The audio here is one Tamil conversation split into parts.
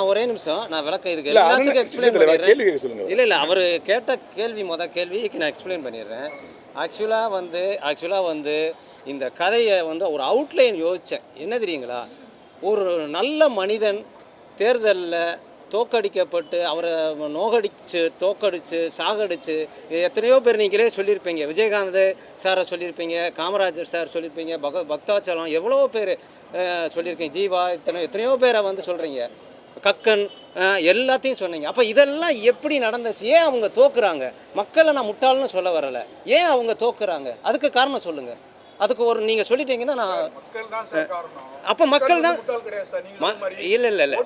ஒரே நிமிஷம் நான் விளக்கம் இதுக்கு எல்லாத்துக்கும் எக்ஸ்பிளைன் பண்ணிடுறேன். இல்லை அவர் கேட்ட கேள்விக்கு நான் எக்ஸ்பிளைன் பண்ணிடுறேன். ஆக்சுவலாக வந்து இந்த கதையை வந்து ஒரு அவுட்லைன் யோசித்தேன். என்ன தெரியுங்களா, ஒரு நல்ல மனிதன் தேர்தலில் தோக்கடிக்கப்பட்டு அவரை தோக்கடிச்சு சாகடிச்சு எத்தனையோ பேர் நீங்களே சொல்லியிருப்பீங்க. விஜயகாந்த் சாரை சொல்லியிருப்பீங்க, காமராஜர் சார் சொல்லியிருப்பீங்க, பக்தாச்சலம் எவ்வளோ பேர் சொல்லியிருக்கீங்க, ஜீவா எத்தனையோ பேரை வந்து சொல்கிறீங்க, கக்கன் எல்லாத்தையும் சொன்னீங்க. அப்போ இதெல்லாம் எப்படி நடந்துச்சு? ஏன் அவங்க தோக்குறாங்க? மக்களை நான் முட்டாள்னு சொல்ல வரலை, ஏன் அவங்க தோக்குறாங்க? அதுக்கு காரணம் சொல்லுங்கள். அதுக்கு ஒரு நீங்கள் சொல்லிட்டீங்கன்னா நான் அப்போ மக்கள் தான் இல்லை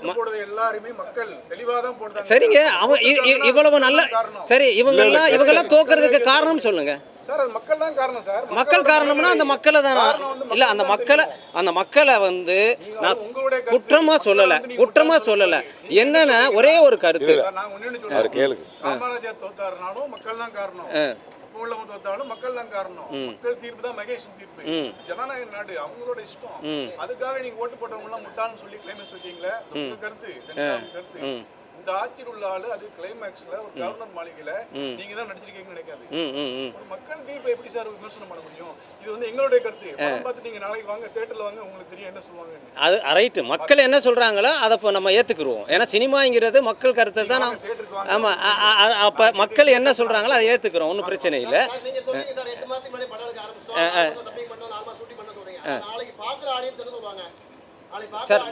சரிங்க. இவ்வளவு நல்ல சரி இவங்கெல்லாம் தோக்குறதுக்கு காரணம் சொல்லுங்கள். மக்கள் காரணம்னா அந்த மக்களை தான் இல்லை, அந்த மக்களை வந்து நான் குற்றமாக சொல்லலை. என்னன்னா ஒரே ஒரு கருத்து, மக்கள் தான் காரணம். மக்கள் தீர்ப்பு தான் மகேஷன் தீர்ப்பு. ஜனநாயக நாடு, அவங்களோட இஷ்டம். அதுக்காக நீங்க ஓட்டு போட்டவங்க எல்லாம் முட்டாள்னு சொல்லி கிளைமேக்ஸ் வச்சீங்களே, உங்க கருத்து. இந்த ஆட்சியில் உள்ள ஆளு அது கிளைமேக்ஸ்ல ஒரு கவர்னர் மாளிகையில நீங்க தான் நடிச்சிருக்கீங்கன்னு நினைக்காது. ஒரு மக்கள் தீர்ப்பை எப்படி சார் விமர்சனம் பண்ண முடியும்? இது வந்து எங்களுடைய கருத்து. படம் பார்த்து நீங்க நாளைக்கு வாங்க, தியேட்டர்ல வாங்க, உங்களுக்கு தெரியும் என்ன சொல்லுவாங்க. அது ரைட்டு, மக்கள் என்ன சொல்றாங்களோ அதை இப்போ நம்ம ஏத்துக்குருவோம். ஏன்னா சினிமாங்கிறது மக்கள் கருத்தை தான். ஆமா, அப்ப மக்கள் என்ன சொல்றாங்களோ அதை ஏத்துக்கிறோம், ஒன்றும் பிரச்சனை இல்லை. சார்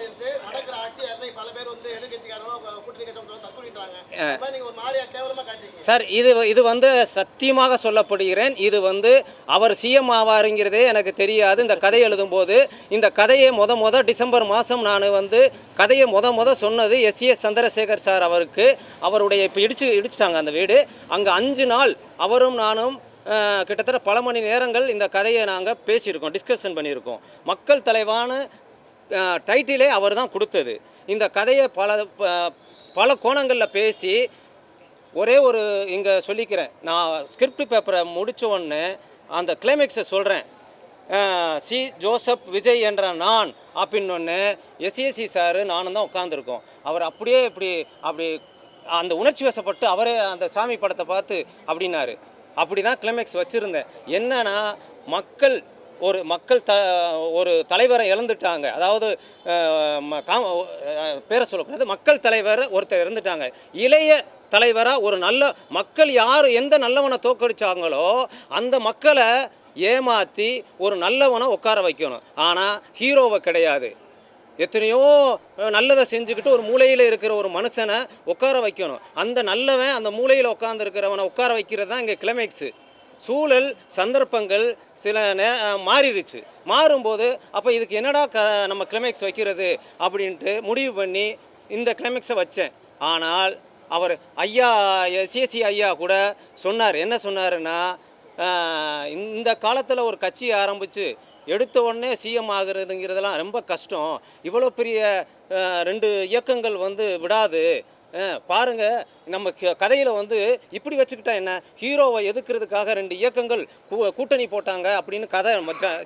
சார் இது வந்து சத்தியமாக சொல்லப்படுகிறேன், இது வந்து அவர் சிஎம் ஆவாருங்கிறதே எனக்கு தெரியாது. இந்த கதை எழுதும்போது இந்த கதையை டிசம்பர் மாதம் நான் வந்து கதையை சொன்னது எஸ் சந்திரசேகர் சார் அவருக்கு. அவருடைய இப்போ இடிச்சிட்டாங்க அந்த வீடு. அங்கே 5 நாள் அவரும் நானும் கிட்டத்தட்ட பல மணி நேரங்கள் இந்த கதையை நாங்கள் பேசியிருக்கோம், டிஸ்கஷன் பண்ணியிருக்கோம். மக்கள் தலைவான டைட்டிலே அவர் தான் கொடுத்தது. இந்த கதையை பல கோணங்களில் பேசி ஒரே ஒரு இங்கே சொல்லிக்கிறேன். நான் ஸ்கிரிப்ட் பேப்பரை முடித்த உடனே அந்த கிளைமேக்ஸை சொல்கிறேன். சி ஜோசப் விஜய் என்ற நான் அப்படின்னொன்னே எஸ்ஏசி சார் நானும் தான் உட்காந்துருக்கோம். அவர் அப்படியே அப்படி அந்த உணர்ச்சி வசப்பட்டு அவரே அந்த சாமி படத்தை பார்த்து அப்படின்னாரு. அப்படி தான் கிளைமேக்ஸ் வச்சுருந்தேன். என்னன்னா ஒரு தலைவரை இழந்துட்டாங்க. அதாவது பேரை சொல்லக்கூடாது, மக்கள் தலைவர் ஒருத்தர் இறந்துட்டாங்க. இளைய தலைவராக ஒரு நல்ல மக்கள் எந்த நல்லவனை தோக்கடிச்சாங்களோ அந்த மக்களை ஏமாற்றி ஒரு நல்லவனை உட்கார வைக்கணும். ஆனால் ஹீரோவை கிடையாது, எத்தனையோ நல்லதை செஞ்சுக்கிட்டு ஒரு மூலையில் இருக்கிற ஒரு மனுஷனை உட்கார வைக்கணும். அந்த நல்லவன் அந்த மூலையில் உட்காந்துருக்கிறவனை உட்கார வைக்கிறது தான் இங்கே கிளைமேக்ஸு. சூழல் சந்தர்ப்பங்கள் சில மாறிடுச்சு. மாறும்போது அப்போ இதுக்கு என்னடா நம்ம கிளைமேக்ஸ் வைக்கிறது அப்படின்ட்டு முடிவு பண்ணி இந்த கிளைமேக்ஸை வச்சேன். ஆனால் அவர் ஐயா எஸ்ஏசி ஐயா கூட சொன்னார். என்ன சொன்னாருன்னா, இந்த காலத்தில் ஒரு கட்சியை ஆரம்பித்து எடுத்த உடனே சிஎம் ஆகுறதுங்கிறதெல்லாம் ரொம்ப கஷ்டம். இவ்வளோ பெரிய 2 இயக்கங்கள் வந்து விடாது. பாருங்கள், நம்ம கதையில் வந்து இப்படி வச்சுக்கிட்டா என்ன, ஹீரோவை எதுக்கிறதுக்காக 2 இயக்கங்கள் கூட்டணி போட்டாங்க அப்படின்னு கதை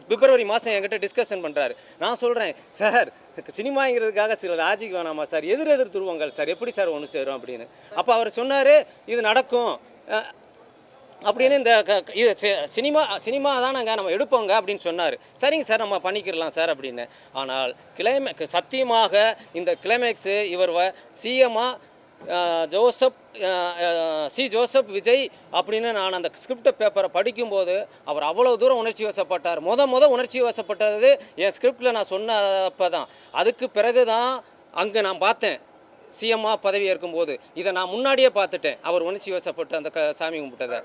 பிப்ரவரி மாதம் என்கிட்ட டிஸ்கஷன் பண்ணுறாரு. நான் சொல்கிறேன், சார் சினிமாங்கிறதுக்காக சில லாஜிக் வேணாமா சார், எதிர் துருவங்கள் சார், எப்படி சார் ஒன்று சேரும் அப்படின்னு. அப்போ அவர் சொன்னார் இது நடக்கும் அப்படின்னு. இந்த சினிமா தானங்க நம்ம எடுப்போங்க அப்படின்னு சொன்னார். சரிங்க சார் நம்ம பண்ணிக்கிறலாம் சார் அப்படின்னு. ஆனால் சத்தியமாக இந்த கிளைமேக்ஸு இவர் சிஎம்மாக ஜோசப் விஜய் அப்படின்னு நான் அந்த ஸ்கிரிப்ட் பேப்பரை படிக்கும்போது அவர் அவ்வளோ தூரம் உணர்ச்சி வசப்பட்டார். உணர்ச்சி வசப்பட்டது என் ஸ்கிரிப்டில் நான் சொன்னப்போ தான். அதுக்கு பிறகு தான் அங்கே நான் பார்த்தேன் சிஎம்மாக பதவி ஏற்கும்போது. இதை நான் முன்னாடியே பார்த்துட்டேன், அவர் உணர்ச்சி வசப்பட்டு அந்த சாமி கும்பிட்டதை.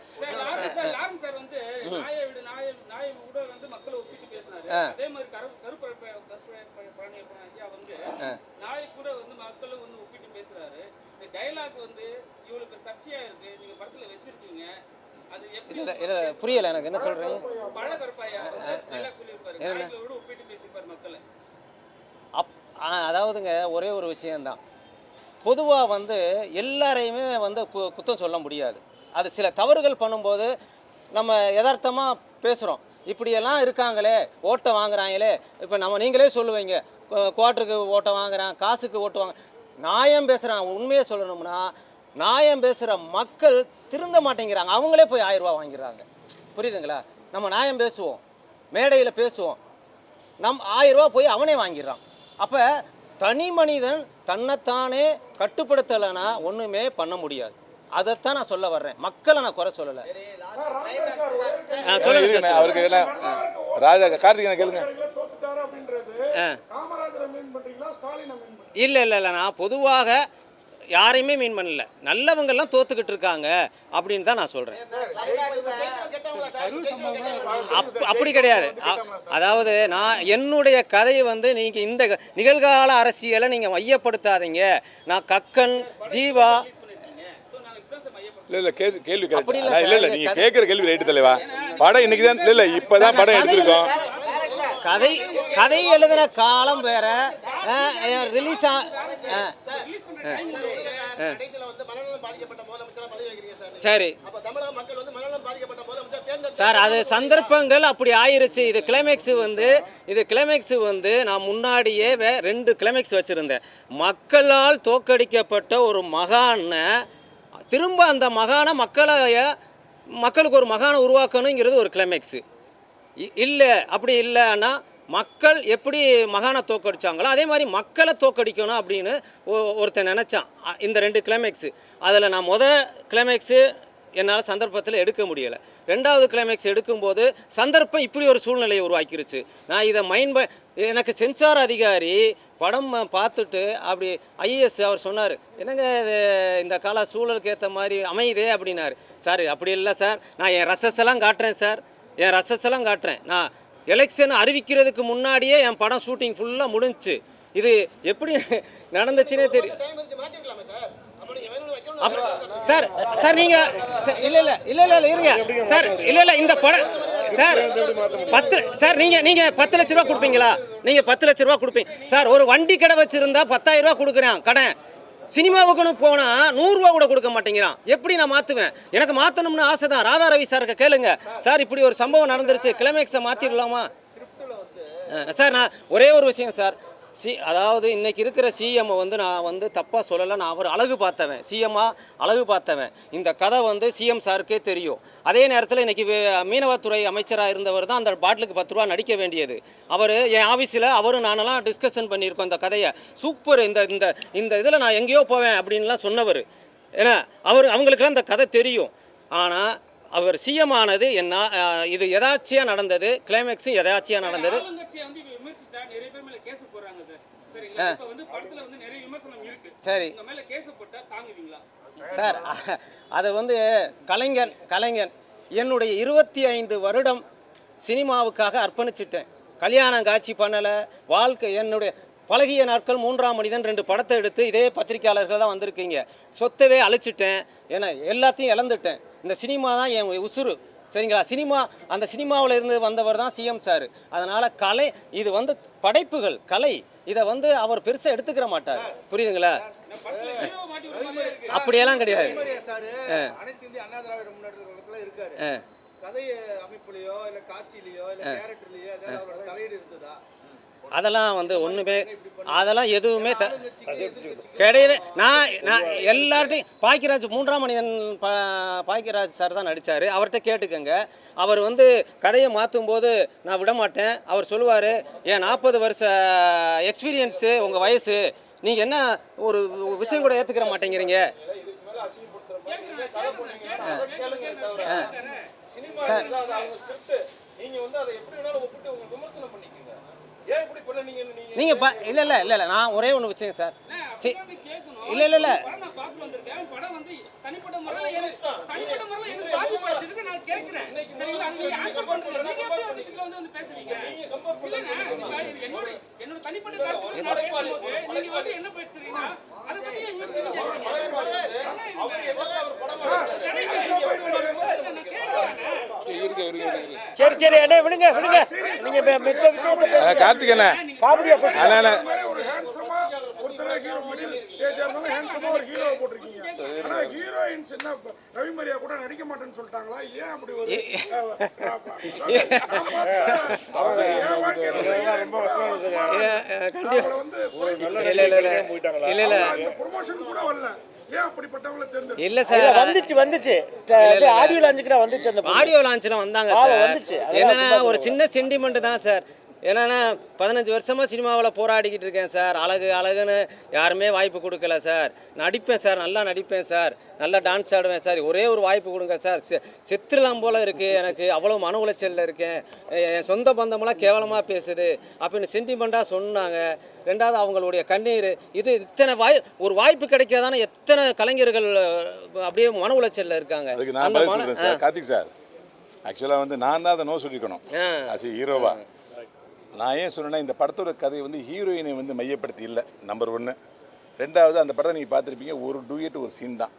புரியல எனக்கு என்ன சொல்றீங்க. அதாவதுங்க ஒரே ஒரு விஷயம்தான், பொதுவாக வந்து எல்லாரையுமே வந்து குத்தம் சொல்ல முடியாது. அது சில தவறுகள் பண்ணும்போது நம்ம யதார்த்தமாக பேசுகிறோம், இப்படியெல்லாம் இருக்காங்களே, ஓட்டை வாங்குறாங்களே. இப்போ நீங்களே சொல்லுவீங்க, குவார்ட்டருக்கு ஓட்டை வாங்குறான், காசுக்கு ஓட்டு வாங்க. நியாயம் பேசுகிறான். உண்மையை சொல்லணும்னா நியாயம் பேசுகிற மக்கள் திருந்த மாட்டேங்கிறாங்க. அவங்களே போய் 1000 ரூபா வாங்கிடுறாங்க. புரியுதுங்களா? நம்ம நியாயம் பேசுவோம், மேடையில் பேசுவோம், 1000 ரூபா போய் அவனே வாங்கிடுறான். அப்போ தனி மனிதன் தன்னைத்தானே கட்டுப்படுத்தலைன்னா ஒன்றுமே பண்ண முடியாது. அதைத்தான் நான் சொல்ல வர்றேன். மக்களை நான் குறை சொல்லலை. சொல்லுங்க. அவருக்கு ராஜா கார்த்திகேயனை கேளுங்க. இல்லை இல்லை இல்லை, நான் பொதுவாக யாரையுமே மீன் பண்ணல. நல்லவங்கெல்லாம் தோத்துக்கிட்டு இருக்காங்க அப்படின்னு தான் நான் சொல்கிறேன். அப்படி கிடையாது. அதாவது நான் என்னுடைய கதையை வந்து நீங்கள் இந்த நிகழ்கால அரசியலை நீங்கள் மையப்படுத்தாதீங்க. நான் கக்கன், ஜீவா இல்ல கேள்வி இல்ல நீங்க கேட்குற கேள்வி ரைட்டு தலைவா. படம் இன்னைக்கு தான் இல்ல இப்பதான் படம் எடுத்திருக்கோம். கதை எழுதின காலம் வேற, ரிலீஸ் சரி சார், அது சந்தர்ப்பங்கள் அப்படி ஆயிருச்சு. இது கிளைமேக்ஸ் வந்து நான் முன்னாடியே 2 கிளைமேக்ஸ் வச்சிருந்தேன். மக்களால் தோற்கடிக்கப்பட்ட ஒரு மகானை திரும்ப அந்த மகானை மக்களுக்கு ஒரு மகானை உருவாக்கணுங்கிறது ஒரு கிளைமேக்ஸு. இல்லை அப்படி இல்லைன்னா மக்கள் எப்படி மகானை தோற்கடிச்சாங்களோ அதே மாதிரி மக்களை தோற்கடிக்கணும் அப்படின்னு ஒருத்தன் நினச்சான். இந்த 2 கிளைமேக்ஸு. அதில் நான் கிளைமேக்ஸு என்னால் சந்தர்ப்பத்தில் எடுக்க முடியலை. 2வது கிளைமேக்ஸ் எடுக்கும்போது சந்தர்ப்பம் இப்படி ஒரு சூழ்நிலையை உருவாக்கிருச்சு. நான் இதை எனக்கு சென்சார் அதிகாரி படம் பார்த்துட்டு அப்படி ஐஏஎஸ் அவர் சொன்னார், என்னங்க இந்த கால சூழலுக்கு ஏற்ற மாதிரி அமையுதே அப்படின்னாரு. சார் அப்படி இல்லை சார், நான் என் ரசஸெல்லாம் காட்டுறேன். நான் எலெக்ஷன் அறிவிக்கிறதுக்கு முன்னாடியே என் படம் ஷூட்டிங் ஃபுல்லாக முடிஞ்சிச்சு. இது எப்படி நடந்துச்சுன்னே தெரியும் சார். சார் நீங்கள் இல்லை இருங்க சார். இல்லை இந்த படம் சார் 10 சார் நீங்கள் 10 லட்ச ரூபா கொடுப்பீங்களா? நீங்கள் 10 லட்ச ரூபா கொடுப்பீங்க சார். ஒரு வண்டி கடை வச்சுருந்தா 10,000 ரூபா கொடுக்குறேன் கடன். சினிமாவுக்குன்னு போனால் 100 ரூபா கூட கொடுக்க மாட்டேங்கிறான். எப்படி நான் மாற்றுவேன்? எனக்கு மாற்றணும்னு ஆசை தான். ராதா ரவி சாருக்கு கேளுங்க சார், இப்படி ஒரு சம்பவம் நடந்துருச்சு, கிளைமேக்ஸை மாற்றிடலாமா சார்? நான் ஒரே ஒரு விஷயம் சார், அதாவது இன்றைக்கி இருக்கிற சிஎம்மை வந்து நான் வந்து தப்பாக சொல்லலை. நான் அவர் அழகு பார்த்தவன். இந்த கதை வந்து சிஎம் சாருக்கே தெரியும். அதே நேரத்தில் இன்றைக்கி மீனவத்துறை அமைச்சராக இருந்தவர் தான் அந்த பாட்டிலுக்கு 10 ரூபா நடிக்க வேண்டியது. அவர் என் ஆஃபீஸில் நானெல்லாம் டிஸ்கஷன் பண்ணியிருக்கோம் இந்த கதையை. சூப்பர், இந்த இதில் நான் எங்கேயோ போவேன் அப்படின்லாம் சொன்னவர். ஏன்னா அவங்களுக்கெல்லாம் இந்த கதை தெரியும். ஆனால் அவர் சிஎம் ஆனது என்ன, இது எதாச்சியாக நடந்தது, கிளைமேக்ஸும் எதாச்சியாக நடந்தது. சரி சார், அது வந்து கலைஞன் என்னுடைய 25 வருடம் சினிமாவுக்காக அர்ப்பணிச்சிட்டேன். கல்யாணம் காட்சி பண்ணலை, வாழ்க்கை என்னுடைய பழகிய நாட்கள், 3ஆம் மனிதன் 2 படத்தை எடுத்து இதே பத்திரிக்கையாளர்கள் தான் வந்திருக்கீங்க. சொத்தவே அழிச்சிட்டேன், ஏன்னா எல்லாத்தையும் இழந்துட்டேன். இந்த சினிமா தான் என் உசுறு, சரிங்களா? அந்த சினிமாவில் இருந்து வந்தவர் தான் சிஎம் சார். அதனால் இது வந்து படைப்புகள், கலை, இதை வந்து அவர் பெருசாக எடுத்துக்கிற மாட்டார். புரியுதுங்களா? அப்படியெல்லாம் கிடையாது. அனைத்து இந்திய அண்ணா திராவிட முன்னேற்றத்துல இருக்காரு. கதை அமைப்புலையோ இல்லை காட்சியிலையோ இல்லை கேரக்டர்லையோ ஏதாவது அவரோட தலையீடு இருந்ததா? அதெல்லாம் வந்து ஒன்றுமே, அதெல்லாம் எதுவுமே கிடையவே. நான் எல்லார்ட்டையும் பாக்கியராஜ் 3ஆம் மனிதன் பாக்கியராஜ் சார் தான் நடித்தார். அவர்கிட்ட கேட்டுக்கங்க. அவர் வந்து கதையை மாற்றும் போது நான் விட மாட்டேன். அவர் சொல்லுவார், ஏன் 40 வருஷ எக்ஸ்பீரியன்ஸு, உங்கள் வயசு, நீங்கள் என்ன ஒரு விஷயம் கூட ஏற்றுக்கிற மாட்டேங்கிறீங்க சார். நீங்க இல்ல நான் ஒரே ஒன்று விஷயம் சார், இல்ல சரி அண்ணே விடுங்க. நீங்க மிச்ச விஷயத்தை கார்த்திகேயன் காமெடியா ஒரு ஹேண்ட்ஸமா ஒருத்தர ஹீரோ மிடில் ஏஜ் இருந்தாலும் நல்ல ஹேண்ட்ஸமா ஒரு ஹீரோவை போட்டிருக்கீங்க. ஆனா ஹீரோயின்ஸ் என்ன ரவி மரியா கூட நடிக்க மாட்டேன்னு சொல்லிட்டாங்களா? ஏன் அப்படி ஒரு ப்ரொமோஷன் கூட வரல. ஏன் அப்படிப்பட்டவங்களை தேர்ந்தெடுத்து இல்லை சார், வந்துச்சு ஆடியோ லான்ச்சுக்கு தான் வந்துச்சு. அந்த ஆடியோ லான்ச்சில் வந்தாங்க சார். என்னன்னா ஒரு சின்ன சென்டிமெண்ட் தான் சார். என்னன்னா 15 வருஷமாக சினிமாவில் போராடிக்கிட்டு இருக்கேன் சார். அழகுன்னு யாருமே வாய்ப்பு கொடுக்கல சார். நடிப்பேன் சார், நல்லா நடிப்பேன் சார், நல்லா டான்ஸ் ஆடுவேன் சார், ஒரே ஒரு வாய்ப்பு கொடுங்க சார். செத்துலாம் போல் இருக்குது, எனக்கு அவ்வளோ மன உளைச்சலில் இருக்கேன், என் சொந்த பந்தமெல்லாம் கேவலமாக பேசுது அப்படின்னு சென்டிமெண்ட்டாக சொன்னாங்க. ரெண்டாவது அவங்களுடைய கண்ணீர், இது இத்தனை ஒரு வாய்ப்பு கிடைக்காதானே எத்தனை கலைஞர்கள் அப்படியே மன உளைச்சலில் இருக்காங்க. அதுக்கு நான் பதில் சொல்கிறேன் சார். கார்த்திக் சார், ஆக்சுவலாக வந்து நான் தான் அதை நோ சொல்லியிருக்கணும் அஸ் ஹீரோவா. நான் ஏன் சொன்னேன்னா, இந்த படத்தோட கதை வந்து ஹீரோயினை வந்து மையப்படுத்தி இல்லை, நம்பர் 1. ரெண்டாவது, அந்த படத்தை நீங்கள் பார்த்துருப்பீங்க, ஒரு டூயட் ஒரு சீன் தான்.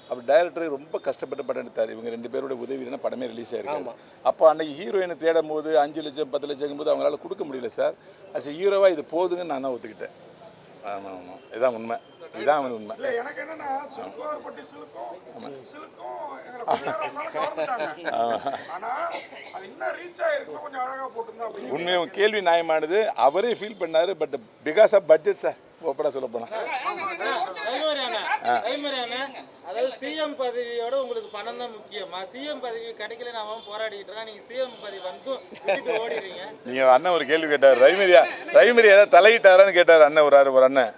அப்போ டைரக்டர் ரொம்ப கஷ்டப்பட்டு படம் எடுத்தார். இவங்க 2 பேரோட உதவினா படமே ரிலீஸ் ஆகிருக்கு. அப்போ அன்றைக்கி ஹீரோயினை தேடும் போது 5 லட்சம் 10 லட்சம் போது அவங்களால கொடுக்க முடியல சார். அஸ் ஹீரோவாக இது போதுங்கன்னு நான் தான் ஒத்துக்கிட்டேன். ஆமாம், இதுதான் உண்மை, இதுதான் உண்மை. இல்ல எனக்கு என்னன்னா சிலுக்கோர்பட்டி சிலுக்கும் எங்களை கொஞ்ச நேரம் இருந்தாலும் கவர்ந்துட்டாங்க. ஆனா அது இன்னும் ரீச் ஆயிருக்கும், கொஞ்சம் அழகா போட்டுருந்தா அப்படின்னு. உண்மையும் கேள்வி நியாயமானது. அவரே ஃபீல் பண்ணாரு. But because of budget sir, ஓப்பனா சொல்ல போனா. அதாவது சிஎம் பதவியோட உங்களுக்கு பணம் தான் முக்கியமா? சிஎம் பதவி கிடைக்கல, நாம போராடிக்கிட்டு இருக்கோம், நீங்க சிஎம் பதவி வந்து விட்டுட்டு ஓடிடுறீங்க. நீங்க அண்ணன் ஒரு கேள்வி கேட்டார், ரவிமரியா ஏதாவது தலையிட்டாரான்னு கேட்டார் அண்ணன். ஒரு அண்ணன்,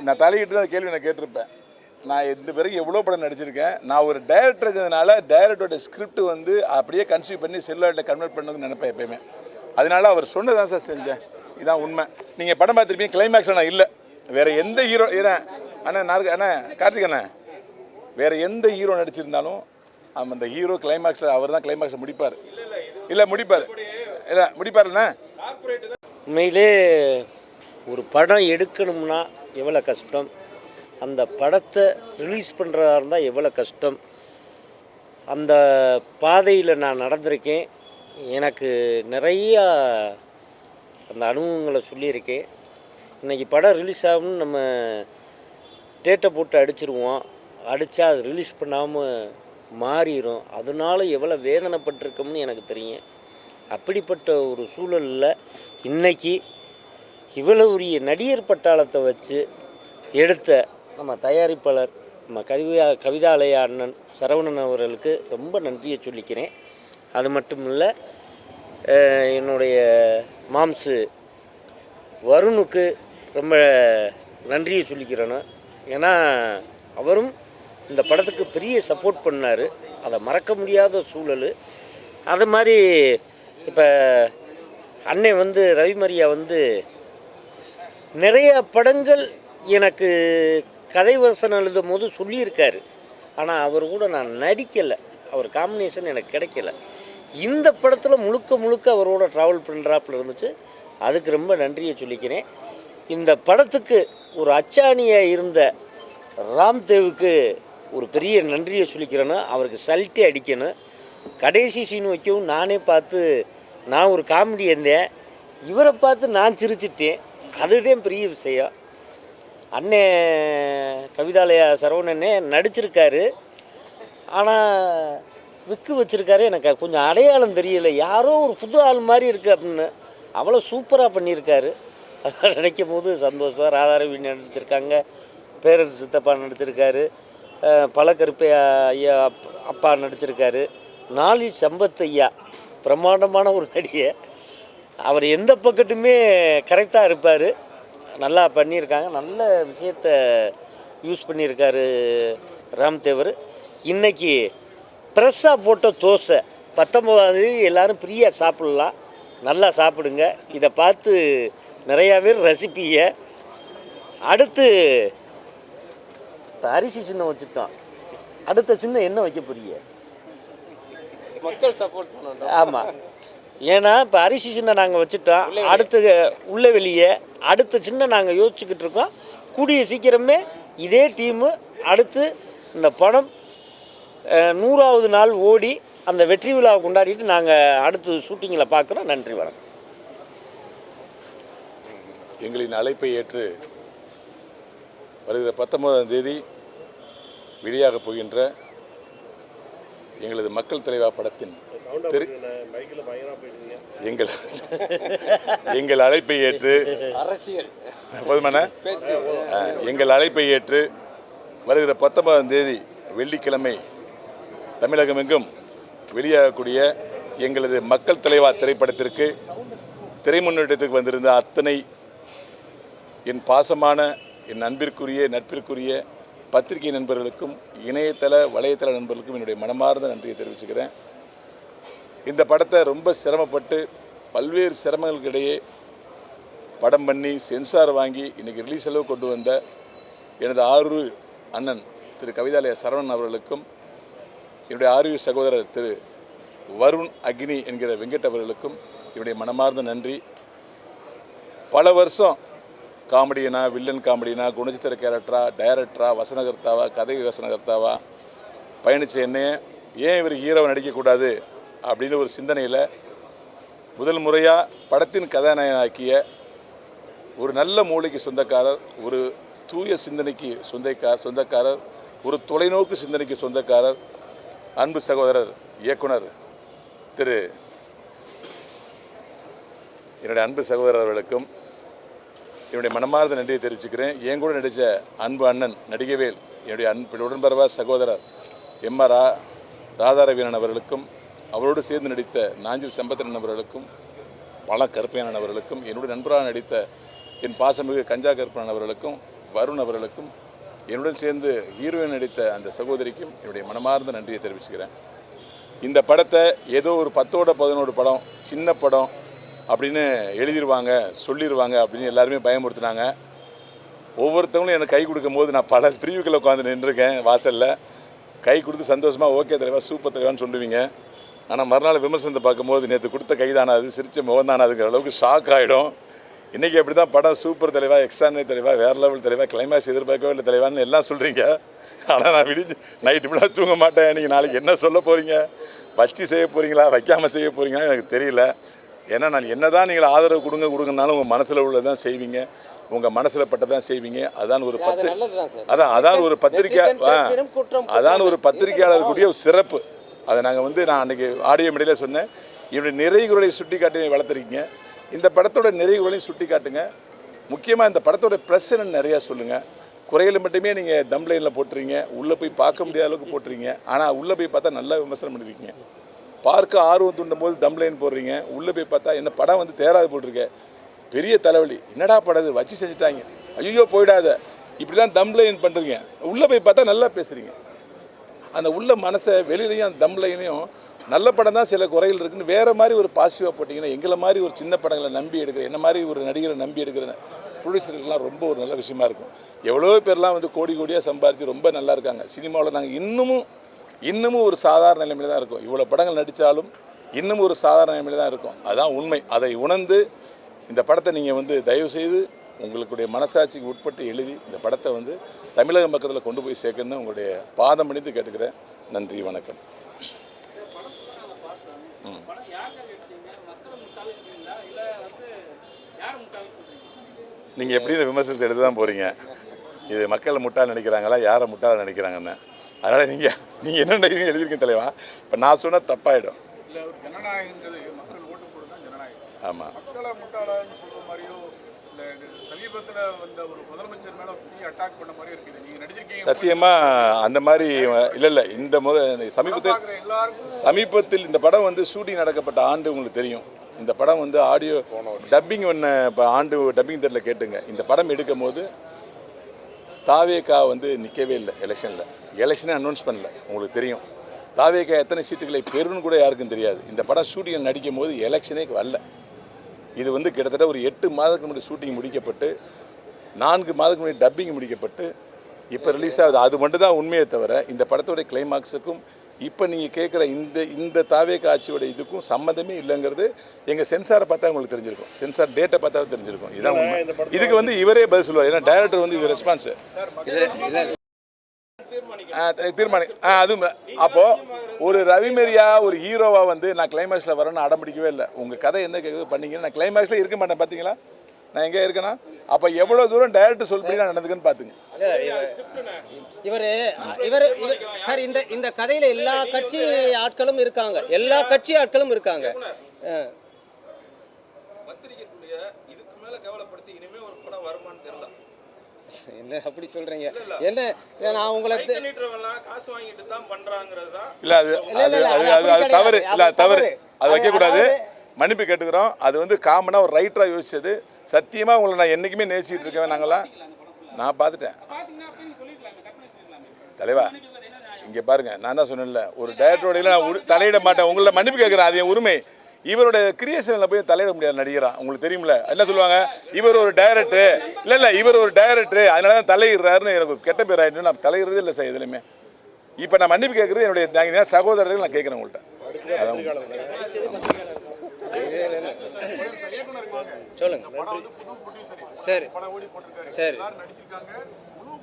நான் தலையிட்டு அந்த கேள்வி நான் கேட்டிருப்பேன். நான் இந்த பிறகு எவ்வளோ படம் நடிச்சிருக்கேன். நான் ஒரு டைரக்டர் இருக்கிறதுனால டைரக்டரோட ஸ்கிரிப்ட் வந்து அப்படியே கன்சியூவ் பண்ணி செல்லுலாட்டில் கன்வெர்ட் பண்ணணும்னு நினைப்பேன் எப்பயுமே. அதனால அவர் சொன்னதான் சார் செஞ்சேன். இதான் உண்மை. நீங்கள் படம் பார்த்துருப்பீங்க, கிளைமேக்ஸில் நான் இல்லை. வேறு எந்த ஹீரோ அண்ணன் கார்த்திக் அண்ணன் வேறு எந்த ஹீரோ நடிச்சிருந்தாலும் அந்த ஹீரோ கிளைமேக்ஸில் அவர் தான் கிளைமேக்ஸை முடிப்பார். முடிப்பாருண்ணே. உண்மையிலே ஒரு படம் எடுக்கணும்னா எவ்வளோ கஷ்டம், அந்த படத்தை ரிலீஸ் பண்ணுறதா இருந்தால் எவ்வளோ கஷ்டம். அந்த பாதையில் நான் நடந்திருக்கேன். எனக்கு நிறையா அந்த அனுபவங்களை சொல்லியிருக்கேன். இன்றைக்கி படம் ரிலீஸ் ஆகும்னு நம்ம டேட்டை போட்டு அடிச்சிருவோம், அடித்தா அது ரிலீஸ் பண்ணாமல் மாறிடும். அதனால எவ்வளோ வேதனைப்பட்டிருக்கோம்னு எனக்கு தெரியும். அப்படிப்பட்ட ஒரு சூழலில் இன்றைக்கி இவ்வளோ உரிய நடிகர் பட்டாளத்தை வச்சு எடுத்த நம்ம தயாரிப்பாளர் நம்ம கவிதாலயா அண்ணன் சரவணன் அவர்களுக்கு ரொம்ப நன்றியை சொல்லிக்கிறேன். அது மட்டும் இல்லை, என்னுடைய மாம்சு வருணுக்கு ரொம்ப நன்றியை சொல்லிக்கிறேன்னு. ஏன்னா அவரும் இந்த படத்துக்கு பெரிய சப்போர்ட் பண்ணார். அதை மறக்க முடியாத சூழல். அது மாதிரி இப்போ அண்ணன் வந்து ரவிமரியா வந்து நிறைய படங்கள் எனக்கு கதை வசனம் எழுதும் போது சொல்லியிருக்காரு. ஆனால் அவர் கூட நான் நடிக்கலை, அவர் காம்பினேஷன் எனக்கு கிடைக்கல. இந்த படத்தில் முழுக்க அவரோட ட்ராவல் பண்ணுறாப்புல இருந்துச்சு. அதுக்கு ரொம்ப நன்றியை சொல்லிக்கிறேன். இந்த படத்துக்கு ஒரு அச்சாணியாக இருந்த ராம்தேவுக்கு ஒரு பெரிய நன்றியை சொல்லிக்கிறேன்னு. அவருக்கு சல்ட்டி அடிக்கணும். கடைசி சீன் வைக்கவும் நானே பார்த்து நான் ஒரு காமெடி இருந்தேன், இவரை பார்த்து நான் சிரிச்சிட்டேன். அதுதான் பெரிய விஷயம். அண்ணே கவிதாலயா சரவணனே நடிச்சிருக்காரு, ஆனால் விக்கு வச்சுருக்காரு. எனக்கு கொஞ்சம் அடையாளம் தெரியலை, யாரோ ஒரு புது ஆள் மாதிரி இருக்குது அப்படின்னு. அவ்வளோ சூப்பராக பண்ணியிருக்காரு. அதெல்லாம் நினைக்கும் போது சந்தோஷம். ராதாரவி நடிச்சிருக்காங்க, பேரரசு சித்தப்பா நடிச்சிருக்காரு, பழக்கருப்பை ஐயா அப்பா நடிச்சிருக்காரு, நாளி சம்பத் ஐயா பிரமாண்டமான ஒரு நடிகை. அவர் எந்த பக்கத்துமே கரெக்டாக இருப்பார். நல்லா பண்ணியிருக்காங்க, நல்ல விஷயத்தை யூஸ் பண்ணியிருக்காரு ராம்தேவர். இன்றைக்கி ஃப்ரெஷ்ஷாக போட்ட தோசை 19ஆம் தேதி எல்லோரும் ஃப்ரீயாக சாப்பிட்லாம். நல்லா சாப்பிடுங்க. இதை பார்த்து நிறையா பேர் ரசிப்பீங்க. அடுத்து அரிசி சின்னம் வச்சுட்டோம், அடுத்த சின்னம் என்ன வைக்க போறீங்க? மக்கள் சப்போர்ட் பண்ணணும். ஆமாம், ஏன்னா இப்போ அரிசி சின்னம் நாங்கள் வச்சுட்டோம், அடுத்து உள்ள வெளியே அடுத்த சின்னம் நாங்கள் யோசிச்சுக்கிட்டு இருக்கோம். கூடிய சீக்கிரமே இதே டீமு அடுத்து இந்த படம் 100வது நாள் ஓடி அந்த வெற்றி விழாவை கொண்டாடிட்டு நாங்கள் அடுத்து ஷூட்டிங்கில் பார்க்குறோம். நன்றி, வணக்கம். எங்களின் அழைப்பை ஏற்று வருகிற 19ஆம் தேதி வெளியாக போகின்ற எங்களது மக்கள் தலைவா படத்தின் எங்கள் அழைப்பை ஏற்று அரசியல் போதுமான எங்கள் அழைப்பை ஏற்று வருகிற 19ஆம் தேதி வெள்ளிக்கிழமை தமிழகமெங்கும் வெளியாகக்கூடிய எங்களது மக்கள் தலைவா திரைப்படத்திற்கு திரைமுன்னேற்றத்துக்கு வந்திருந்த அத்தனை என் பாசமான என் அன்பிற்குரிய நட்பிற்குரிய பத்திரிகை நண்பர்களுக்கும் இணையதள வலைத்தள நண்பர்களுக்கும் என்னுடைய மனமார்ந்த நன்றியை தெரிவிச்சுக்கிறேன். இந்த படத்தை ரொம்ப சிரமப்பட்டு பல்வேறு சிரமங்களுக்கிடையே படம் பண்ணி சென்சார் வாங்கி இன்றைக்கி ரிலீஸ் அளவு கொண்டு வந்த எனது ஆரூர் அண்ணன் திரு கவிதாலய சரவணன் அவர்களுக்கும் என்னுடைய ஆரூர் சகோதரர் திரு வருண் அக்னி என்கிற வெங்கட் அவர்களுக்கும் என்னுடைய மனமார்ந்த நன்றி. பல வருஷம் காமெடியனா, வில்லன் காமெடியனா, குணச்சித்திர கேரக்டரா, டைரக்டரா, வசனகர்த்தாவா, கதை வசனகர்த்தாவா பயணித்த என்னையே ஏன் இவர் ஹீரோவை நடிக்கக்கூடாது அப்படின்னு ஒரு சிந்தனையில் முதல் முறையாக படத்தின் கதாநாயகனாக்கிய ஒரு நல்ல மூளைக்கு சொந்தக்காரர், ஒரு தூய சிந்தனைக்கு சொந்தக்காரர், ஒரு தொலைநோக்கு சிந்தனைக்கு சொந்தக்காரர், அன்பு சகோதரர் இயக்குனர் திரு என்னுடைய அன்பு சகோதரர் அவர்களுக்கும் என்னுடைய மனமார்ந்த நன்றியை தெரிவிச்சுக்கிறேன். என் கூட நடித்த அன்பு அண்ணன் நடிகவேல், என்னுடைய அன்பு உடன்பரவா சகோதரர் எம்.ஆர். ராதாரவீரன் அவர்களுக்கும், அவரோடு சேர்ந்து நடித்த நாஞ்சில் சம்பத்தன் அவர்களுக்கும், பல கருப்பையன் அவர்களுக்கும், என்னுடைய நண்பராக நடித்த என் பாசமிகு கஞ்சா கருப்பன் அவர்களுக்கும், வருண் அவர்களுக்கும், என்னுடன் சேர்ந்து ஹீரோயின் நடித்த அந்த சகோதரிக்கும் என்னுடைய மனமார்ந்த நன்றியை தெரிவிச்சுக்கிறேன். இந்த படத்தை ஏதோ ஒரு 10ஓட 11 படம், சின்ன படம் அப்படின்னு எழுதிடுவாங்க, சொல்லிடுவாங்க அப்படின்னு எல்லாருமே பயமுறுத்தினாங்க. ஒவ்வொருத்தவங்களும் எனக்கு கை கொடுக்கும் போது நான் பல பிரிவுகளை உட்காந்து நின்றுருக்கேன் வாசலில். கை கொடுத்து சந்தோஷமாக ஓகே தலைவா, சூப்பர் தலைவான்னு சொல்லுவீங்க. ஆனால் மறுநாள் விமர்சனத்தை பார்க்கும்போது நேற்று கொடுத்த கைதானாது, சிரித்த முகந்தானாதுங்கிற அளவுக்கு ஷாக் ஆகிடும். இன்றைக்கி அப்படி தான் படம் சூப்பர் தலைவா, எக்ஸ்ட்ரானரி தலைவா, வேறு லெவல் தலைவா, கிளைமேக்ஸ் எதிர்பார்க்கவே இல்லை தலைவான்னு எல்லாம் சொல்கிறீங்க. ஆனால் நான் விடிஞ்சு நைட்டு ஃபுல்லாக தூங்க மாட்டேன். நீங்கள் நாளைக்கு என்ன சொல்ல போகிறீங்க, வச்சு செய்ய போகிறீங்களா, வைக்காமல் செய்ய போகிறீங்களா எனக்கு தெரியல. ஏன்னா நான் என்ன தான் நீங்கள் ஆதரவு கொடுங்கனாலும் உங்கள் மனசில் உள்ளதான் செய்வீங்க, உங்கள் மனசில் பட்டதான் செய்வீங்க. அதான் ஒரு அதான் ஒரு பத்திரிகையாளருக்குரிய ஒரு சிறப்பு. அதை நாங்கள் நான் அன்றைக்கி ஆடியோ மீடியில் சொன்னேன், என்னுடைய நிறைகுறலை சுட்டி காட்டி வளர்த்துருக்கீங்க. இந்த படத்தோட நிறைகுறலையும் சுட்டி காட்டுங்க. முக்கியமாக இந்த படத்தோட ப்ளஸ் என்னன்னு நிறையா சொல்லுங்கள். குறைகளை மட்டுமே நீங்கள் தம்ப்லைனில் போட்டுறீங்க, உள்ளே போய் பார்க்க முடியாத அளவுக்கு போட்டுறீங்க. ஆனால் உள்ளே போய் பார்த்தா நல்லா விமர்சனம் பண்ணியிருக்கீங்க. பார்க்க ஆர்வம் தூண்டும் போது தம்ப்லைன் போடுறீங்க, உள்ளே போய் பார்த்தா என்ன படம் தேராது போட்டிருக்கேன், பெரிய தலைவலி, என்னடா படாது வச்சு செஞ்சுட்டாங்க, ஐயோ போயிடாத, இப்படிலாம் தம்ப்லைன் பண்ணுறீங்க. உள்ளே போய் பார்த்தா நல்லா பேசுகிறீங்க. அந்த உள்ள மனசை வெளியிலையும் அந்த தம்ப்லைனையும் நல்ல படம் தான் சில குறைகள் இருக்குன்னு வேறு மாதிரி ஒரு பாசிட்டிவாக போட்டிங்கன்னா எங்களை மாதிரி ஒரு சின்ன படங்களை நம்பி எடுக்கிற, என்ன மாதிரி ஒரு நடிகரை நம்பி எடுக்கிற ப்ரொடியூசருக்கெலாம் ரொம்ப ஒரு நல்ல விஷயமா இருக்கும். எவ்வளோ பேர்லாம் கோடி கோடியாக சம்பாரித்து ரொம்ப நல்லா இருக்காங்க. சினிமாவில் நாங்கள் இன்னமும் ஒரு சாதாரண நிலைமையில் தான் இருக்கும். இவ்வளோ படங்கள் நடித்தாலும் இன்னமும் ஒரு சாதாரண நிலைமையில் தான் இருக்கும். அதுதான் உண்மை. அதை உணர்ந்து இந்த படத்தை நீங்கள் தயவுசெய்து உங்களுடைய மனசாட்சிக்கு உட்பட்டு எழுதி இந்த படத்தை தமிழக மக்களில் கொண்டு போய் சேர்க்கணும்னு உங்களுடைய பாதம் பணிந்து கேட்டுக்கிறேன். நன்றி, வணக்கம். நீங்கள் எப்படி இந்த விமர்சனத்தை எடுத்து தான் போகிறீங்க. இது மக்கள் முட்டாள் நினைக்கிறாங்களா, யாரை முட்டாள் நினைக்கிறாங்கன்னு. அதனால் நீங்கள் என்ன நினைக்கிறீங்க எழுதியிருக்கீங்க தலைவா. இப்போ நான் சொன்னால் தப்பாயிடும். இல்லை, ஒரு ஜனநாயகங்கிறது மக்கள் ஓட்டு போட்டு தான் ஜனநாயகம். ஆமாம். மக்களை முட்டாளன்னு சொல்கிற மாதிரியோ இல்லை சமீபத்தில் வந்த ஒரு முதலமைச்சர் மேலே பெரிய அட்டாக் பண்ண மாதிரியும் இருக்குது. நீங்கள் நடிச்சிருக்கீங்க. சத்தியமாக அந்த மாதிரி இல்லை. இந்த சமீபத்தில் இந்த படம் ஷூட்டிங் நடக்கப்பட்ட ஆண்டு உங்களுக்கு தெரியும். இந்த படம் ஆடியோ டப்பிங் இப்போ ஆண்டு டப்பிங் தேட்டரில் கேட்டுங்க. இந்த படம் எடுக்கும் போது தாவேகா நிற்கவே இல்லை எலெக்ஷனே அனௌன்ஸ் பண்ணல. உங்களுக்கு தெரியும் தாவேகா எத்தனை சீட்டுகளை பெறுன்னு கூட யாருக்கும் தெரியாது. இந்த படம் ஷூட்டிங் நடிக்கும் போது எலெக்ஷனே வரல. இது கிட்டத்தட்ட ஒரு 8 மாதத்துக்கு முன்னாடி ஷூட்டிங் முடிக்கப்பட்டு 4 மாதத்துக்கு முன்னாடி டப்பிங் முடிக்கப்பட்டு இப்போ ரிலீஸ் ஆகுது. அது மட்டும் தான் உண்மையை தவிர இந்த படத்தோடைய கிளைமாக்ஸுக்கும் இப்போ நீங்கள் கேட்குற இந்த தாவேகா ஆட்சியோட இதுக்கும் சம்மந்தமே இல்லைங்கிறது எங்கள் சென்சாரை பார்த்தா உங்களுக்கு தெரிஞ்சிருக்கும். சென்சார் டேட்டை பார்த்தா தெரிஞ்சிருக்கும். இதான் உண்மை. இதுக்கு இவரே பதில் சொல்லுவார். ஏன்னா டைரக்டர் இது ரெஸ்பான்ஸு தீர்மானி அதுவும் அப்போது ஒரு ரவிமரியா ஒரு ஹீரோவாக நான் கிளைமேக்ஸில் வரேன்னு அடம்பிடிக்கவே இல்லை. உங்கள் கதை என்ன கேட்குது பண்ணீங்கன்னா நான் கிளைமேக்ஸில் இருக்க மாட்டேன். பார்த்தீங்களா, நான் எங்கே இருக்கேன்னா அப்போ எவ்வளோ தூரம் டைரக்டர் சொல்படி நான் நடந்துக்கன்னு பார்த்துங்க. இவர் சார் இந்த கதையில எல்லா கட்சி ஆட்களும் இருக்காங்க, எல்லா கட்சி ஆட்களும் இருக்காங்க. பத்திரிகைத்துடைய இதுக்கு மேல கேவலப்படுத்தி இனிமே ஒரு படம் வருமானு தெரியல. என்ன அப்படி சொல்றீங்க? என்ன நான் உங்களை காசு வாங்கிட்டு தான் பண்றாங்கிறதா? இல்ல அது தவறு, இல்ல தவறு, அது வைக்கக்கூடாது. மன்னிப்பு கேட்டுக்கிறோம். அது வந்து காமனாக ஒரு ரைட்டராக யோசிச்சது. சத்தியமாக உங்களை நான் என்றைக்குமே நேசிச்சுட்டு இருக்கேன். நாங்களாம் நான் பார்த்துட்டேன் தலைவா. இங்கே பாருங்க, நான் தான் சொன்னேன்ல, ஒரு டைரக்டரோட நான் தலையிட மாட்டேன். உங்களை மன்னிப்பு கேட்குறேன், அது என் உரிமை. இவரோட கிரியேஷனில் போய் தலையிட முடியாது நடிகரா. உங்களுக்கு தெரியுமில்ல, என்ன சொல்லுவாங்க, இவர் ஒரு டைரக்டரு, இல்லை இவர் ஒரு டைரக்டரு, அதனால தான் தலையிடுறாருன்னு எனக்கு கெட்ட பேர் ஆகிட்டு நான் தலையிடுறதே இல்லை சார் எதுலையுமே. இப்போ நான் மன்னிப்பு கேட்குறது என்னுடைய சகோதரர்கள் நான் கேட்குறேன் உங்கள்கிட்ட. சொல்லுங்க. சரி சரி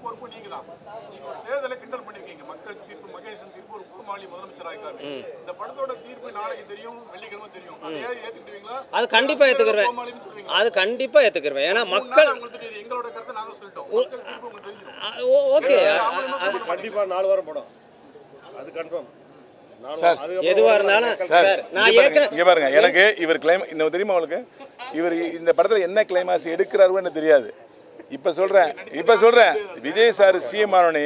பொறுப்பு நீங்க தான். நீங்க ஒரு தேர்தலை கிண்டல் பண்ணிருக்கீங்க. மக்கள் தீர்ப்பு, மகேசன் தீர்ப்பு, ஒரு பூமாளி முதலமைச்சர் ஆயிருக்காரு. இந்த படத்தோட தீர்ப்பு நாளைக்கு தெரியும், வெள்ளிக்கிழமை தெரியும். அதையே ஏத்துக்கிடுவீங்களா? அது கண்டிப்பா ஏத்துக்கிறேன், அது கண்டிப்பா ஏத்துக்கிறேன். ஏன்னா மக்கள் எங்களோட கருத்தை நாங்க சொல்லிட்டோம். மக்கள் தீர்ப்பு உங்களுக்கு தெரிஞ்சிடும். ஓகே, கண்டிப்பா 4 வாரம் படம், அது கன்ஃபார்ம். எதுவா இருந்தாலும் சார் நான் இங்க பாருங்க, எனக்கு இவர் கிளைம் இன்னும் தெரியுமா உங்களுக்கு, இவர் இந்த படத்துல என்ன கிளைமாஸ் எடுக்கிறாருன்னு தெரியாது. இப்போ சொல்கிறேன் விஜய் சார் சிஎம் ஆனோடனே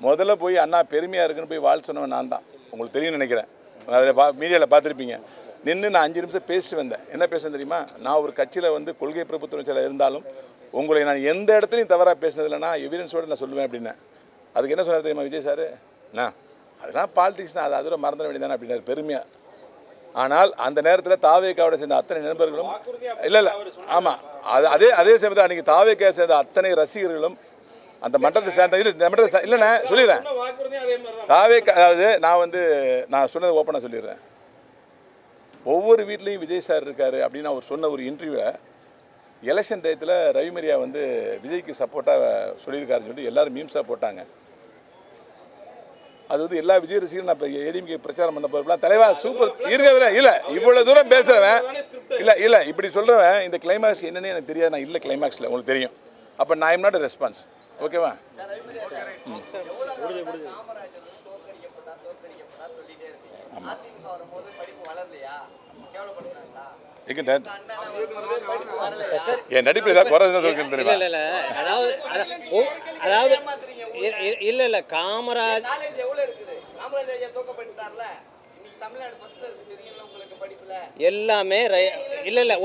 முதல்ல போய் அண்ணா பெருமையாக இருக்குன்னு போய் வாழ் சொன்னவன் நான் தான். உங்களுக்கு தெரியும்னு நினைக்கிறேன், அதில் மீடியாவில் பார்த்துருப்பீங்க. நின்று நான் 5 நிமிஷம் பேசி வந்தேன். என்ன பேசுனேன் தெரியுமா? நான் ஒரு கட்சியில் வந்து கொள்கை பிரபுத்துவத்தில் இருந்தாலும் உங்களை நான் எந்த இடத்துலையும் தவறாக பேசினதில்லைனா எவிடன்ஸோடு நான் சொல்லுவேன் அப்படின்னேன். அதுக்கு என்ன சொன்னார் தெரியுமா விஜய் சார்? அதெல்லாம் பாலிடிக்ஸ் தான், அது அதோட மறந்துட வேண்டியதானே அப்படின்னாரு பெருமையாக. ஆனால் அந்த நேரத்தில் தாவேக்காவோட சேர்ந்த அத்தனை நண்பர்களும் இல்லை ஆமாம், அதே சமயத்தில் அன்றைக்கி தாவேக்கா சேர்ந்த அத்தனை ரசிகர்களும் அந்த மன்றத்தை சேர்ந்த இல்லைண்ணே சொல்லிடுறேன். தாவேக்கா, அதாவது நான் சொன்னதை ஓப்பனாக சொல்லிடுறேன். ஒவ்வொரு வீட்லேயும் விஜய் சார் இருக்கார் அப்படின்னு அவர் சொன்ன ஒரு இன்டர்வியூவை எலெக்ஷன் டயத்தில் ரவிமரியா விஜய்க்கு சப்போர்ட்டாக சொல்லியிருக்காருன்னு சொல்லிட்டு எல்லோரும் மீம்ஸாக போட்டாங்க. அது எல்லா விஜய் ரசிகரும் நான் இப்போ ஏடிஎம்கே பிரச்சாரம் பண்ண போகிறப்பலாம் தலைவா சூப்பர் இருக்கவே இல்லை, இவ்வளோ தூரம் பேசுகிறவன் இல்லை இப்படி சொல்கிறவன் இந்த கிளைமேக்ஸ் என்னன்னு எனக்கு தெரியாது. நான் இல்லை கிளைமேக்ஸில் உங்களுக்கு தெரியும். அப்போ நான் எம் நாட் ரெஸ்பான்ஸ். ஓகேவா? என் நடிப்பு ஏதாவது குறை சொல்லிட்டு தெரியுமா? இல்லை அதாவது இல்லை காமராஜ் எல்லாமே இல்லை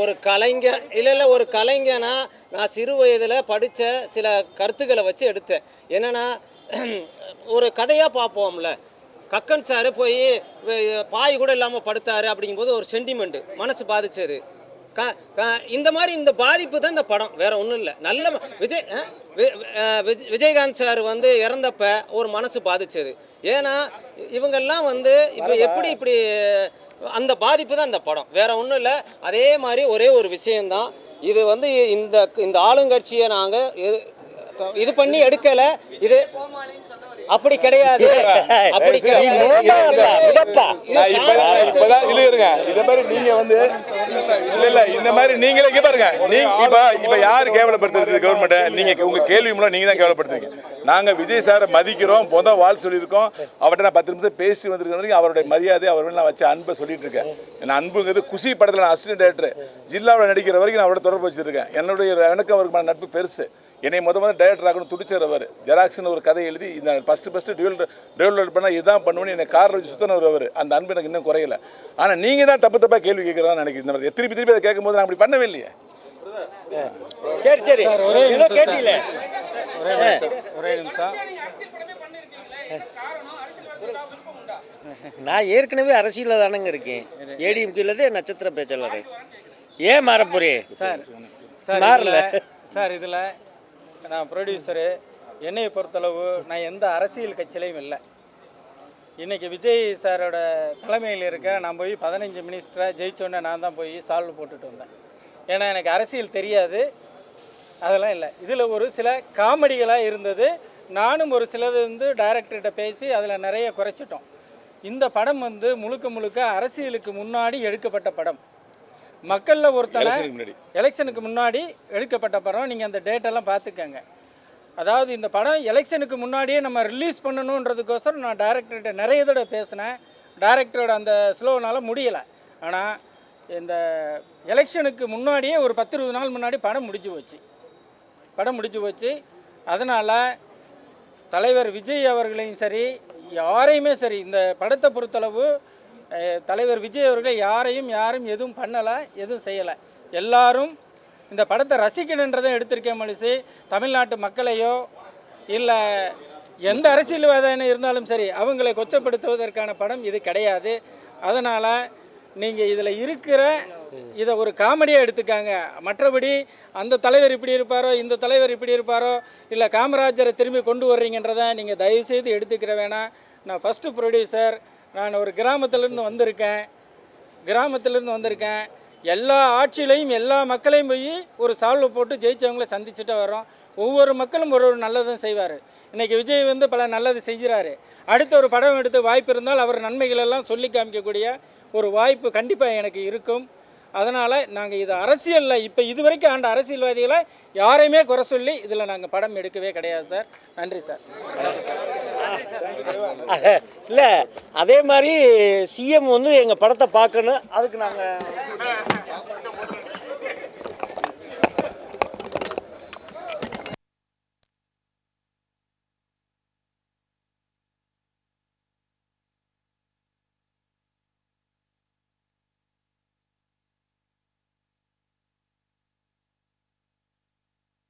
ஒரு கலைஞனா நான் சிறு வயதில் படித்த சில கருத்துக்களை வச்சு எடுத்தேன். என்னென்னா ஒரு கதையாக பார்ப்போம்ல, கக்கன் சார் போய் பாய் கூட இல்லாமல் படுத்தாரு அப்படிங்கும்போது ஒரு சென்டிமெண்ட்டு மனசு பாதிச்சது. இந்த மாதிரி இந்த பாதிப்பு தான் இந்த படம், வேற ஒன்றும் இல்லை. நல்ல விஜயகாந்த் சார் இறந்தப்ப ஒரு மனசு பாதிச்சது. ஏன்னா இவங்கெல்லாம் இப்போ எப்படி இப்படி அந்த பாதிப்பு தான் இந்த படம், வேற ஒன்றும் இல்லை. அதே மாதிரி ஒரே ஒரு விஷயந்தான், இது இந்த ஆளுங்கட்சியை நாங்கள் இது பண்ணி எடுக்கலை. இது அப்படி கிடையாது, அப்படி கிடையாது. இத மாதிரி நீங்க இல்ல இந்த மாதிரி நீங்களே பாருங்க. இப்ப யாரு கேவலப்படுத்துறது கவர்மெண்ட்? நீங்க உங்க கேள்வி மூலம் நீங்க தான் கேவலப்படுத்துறீங்க. நாங்க விஜய் சாரை மதிக்கிறோம், வாழ் சொல்லியிருக்கோம். அவர்கிட்ட நான் 10 நிமிஷம் பேசி வந்திருக்கேன். அவருடைய மரியாதை அவர் நான் வச்சு அன்பை சொல்லிட்டு இருக்கேன். என் அன்புங்கிறது குஷி படத்தில் நான் அசிஸ்டன்ட் டைரக்டர் ஜில்லாவில் நடிக்கிற வரைக்கும் நான் அவரோட தொடர்பு வச்சுருக்கேன். எனக்கு அவருக்கு நட்பு பெருசு. என்னை முதல் டைரக்டர் ஆகணும் துடிச்சர் அவர். ஜெராக்ஸ்னு ஒரு கதை எழுதி இந்த ஃபஸ்ட்டு டெவலப் பண்ணால் இதுதான் பண்ணுவேன்னு என்னை காரில் வச்சு சுத்தனவர் அவர். அந்த அன்பு எனக்கு இன்னும் குறையல. ஆனால் நீங்கள் தான் தப்பாக கேள்வி கேட்குறான்னு நினைக்கிறேன். திருப்பி அதை கேட்கும்போது நான் அப்படி பண்ணவே இல்லையே. சரி கேட்டீங்களே, ஒரே நிமிஷம். நான் ஏற்கனவே அரசியலில் தானங்க இருக்கேன். ஏடிஎம்கேலதே நட்சத்திர பேச்சாளர். ஏன் மாறப்போறே சார் மாறல சார்? இதில் நான் ப்ரொடியூசரு. என்னையை பொறுத்தளவு நான் எந்த அரசியல் கட்சியிலையும் இல்லை. இன்றைக்கி விஜய் சாரோட தலைமையில் இருக்க நான் போய் 15 மினிஸ்டராக ஜெயிச்சோன்னே நான் தான் போய் சால்வ் போட்டுட்டு வந்தேன். ஏன்னா எனக்கு அரசியல் தெரியாது, அதெல்லாம் இல்லை. இதில் ஒரு சில காமெடிகளாக இருந்தது. நானும் ஒரு சிலது டைரக்டர்கிட்ட பேசி அதில் நிறைய குறைச்சிட்டோம். இந்த படம் முழுக்க அரசியலுக்கு முன்னாடி எடுக்கப்பட்ட படம். மக்களில் ஒருத்தனை எலெக்ஷனுக்கு முன்னாடி எலெக்ஷனுக்கு முன்னாடி எடுக்கப்பட்ட படம். நீங்கள் அந்த டேட்டெல்லாம் பார்த்துக்கங்க. அதாவது இந்த படம் எலெக்ஷனுக்கு முன்னாடியே நம்ம ரிலீஸ் பண்ணணுன்றதுக்கோசரம் நான் டைரக்டர்கிட்ட நிறைய தடவை பேசினேன். டைரக்டரோட அந்த ஸ்லோனால முடியலை. ஆனால் இந்த எலெக்ஷனுக்கு முன்னாடியே ஒரு 10-20 நாள் முன்னாடி படம் முடிஞ்சு போச்சு. அதனால் தலைவர் விஜய் அவர்களையும் சரி, யாரையுமே சரி, இந்த படத்தை பொறுத்தளவு தலைவர் விஜய் அவர்களை யாரும் எதுவும் பண்ணலை, எதுவும் செய்யலை. எல்லாரும் இந்த படத்தை ரசிக்கணுன்றதை எடுத்திருக்கேன். மனுஷி தமிழ்நாட்டு மக்களையோ இல்லை எந்த அரசியல்வாதியான இருந்தாலும் சரி அவங்களை கொச்சப்படுத்துவதற்கான படம் இது கிடையாது. அதனால் நீங்கள் இதில் இருக்கிற இதை ஒரு காமெடியாக எடுத்துக்காங்க. மற்றபடி அந்த தலைவர் இப்படி இருப்பாரோ, இந்த தலைவர் இப்படி இருப்பாரோ, இல்லை காமராஜரை திரும்பி கொண்டு வர்றீங்கன்றதை நீங்கள் தயவுசெய்து எடுத்துக்கிற வேணாம். நான் ஃபஸ்ட்டு ப்ரொடியூசர். நான் ஒரு கிராமத்திலேருந்து வந்திருக்கேன். எல்லா ஆட்சியிலையும் எல்லா மக்களையும் போய் ஒரு சால்வை போட்டு ஜெயிச்சவங்களை சந்திச்சுட்டு வரோம். ஒவ்வொரு மக்களும் ஒரு நல்லதும் செய்வார். இன்றைக்கி விஜய் பல நல்லது செய்கிறாரு. அடுத்த ஒரு படம் எடுத்து வாய்ப்பு இருந்தால் அவர் நன்மைகளெல்லாம் சொல்லி காமிக்கக்கூடிய ஒரு வாய்ப்பு கண்டிப்பாக எனக்கு இருக்கும். அதனால் நாங்கள் இது அரசியலில் இப்போ இதுவரைக்கும் ஆண்ட அரசியல்வாதிகளை யாரையுமே குறை சொல்லி இதில் நாங்கள் படம் எடுக்கவே கிடையாது சார். நன்றி சார். இல்லை, அதே மாதிரி சிஎம் எங்கள் படத்தை பார்க்கணும். அதுக்கு நாங்கள்